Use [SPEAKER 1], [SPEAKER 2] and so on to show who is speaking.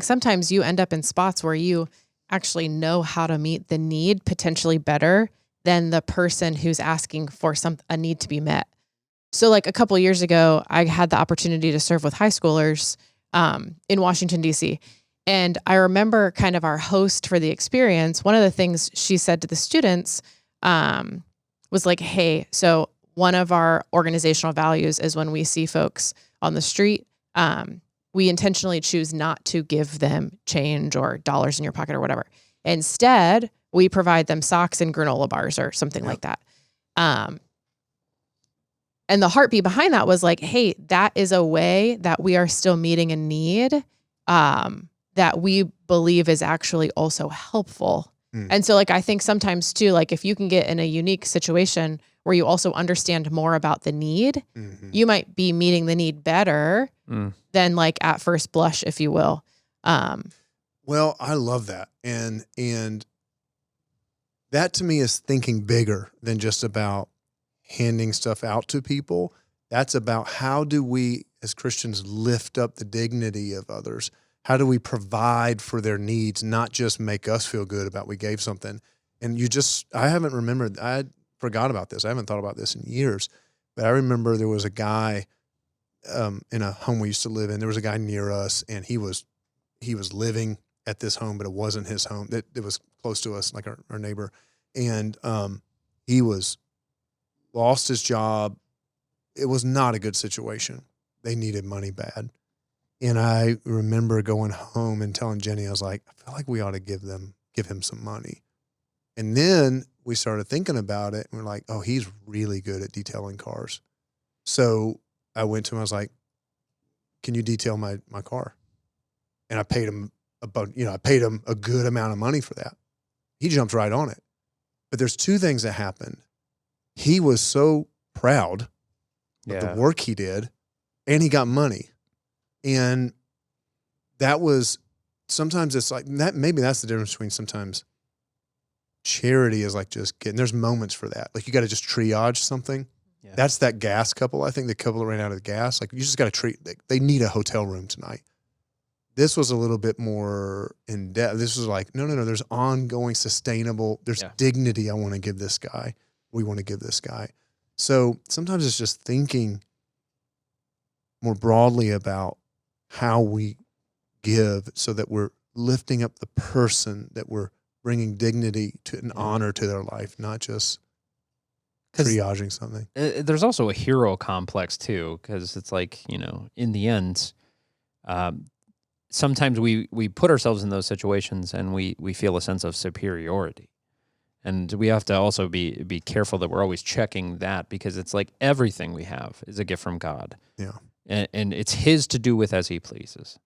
[SPEAKER 1] sometimes you end up in spots where you actually know how to meet the need potentially better than the person who's asking for a need to be met. So like a couple of years ago, I had the opportunity to serve with high schoolers in Washington, D.C. And I remember kind of our host for the experience. One of the things she said to the students was like, hey, so one of our organizational values is when we see folks on the street, we intentionally choose not to give them change or dollars in your pocket or whatever. Instead, we provide them socks and granola bars or something like that. And the heartbeat behind that was like, hey, that is a way that we are still meeting a need that we believe is actually also helpful. And so like, I think sometimes too, like if you can get in a unique situation where you also understand more about the need, you might be meeting the need better than like at first blush, if you will.
[SPEAKER 2] Well, I love that. And that to me is thinking bigger than just about handing stuff out to people. That's about how do we as Christians lift up the dignity of others? How do we provide for their needs, not just make us feel good about we gave something? And I haven't remembered, I forgot about this. I haven't thought about this in years, but I remember there was a guy in a home we used to live in. There was a guy near us, and he was living at this home, but it wasn't his home. It was close to us, like our neighbor. And he lost his job. It was not a good situation. They needed money bad. And I remember going home and telling Jenny, I was like, I feel like we ought to give him some money. And then we started thinking about it, and we're like, oh, he's really good at detailing cars. So I went to him, I was like, can you detail my car? And I paid him a good amount of money for that. He jumped right on it. But there's two things that happened. He was so proud of the work he did, and he got money. And that was, sometimes it's like that. Maybe that's the difference between sometimes charity is like just getting, there's moments for that. Like you got to just triage something. Yeah. That's that gas couple. I think the couple that ran out of the gas, like you just got to treat, they need a hotel room tonight. This was a little bit more in depth. This was like, no, there's ongoing sustainable, there's dignity I want to give this guy. We want to give this guy. So sometimes it's just thinking more broadly about how we give so that we're lifting up the person, that we're bringing dignity to an honor to their life, not just triaging something.
[SPEAKER 3] There's also a hero complex too, because it's like, in the end, sometimes we put ourselves in those situations and we feel a sense of superiority. And we have to also be careful that we're always checking that, because it's like everything we have is a gift from God.
[SPEAKER 2] Yeah.
[SPEAKER 3] And it's his to do with as he pleases.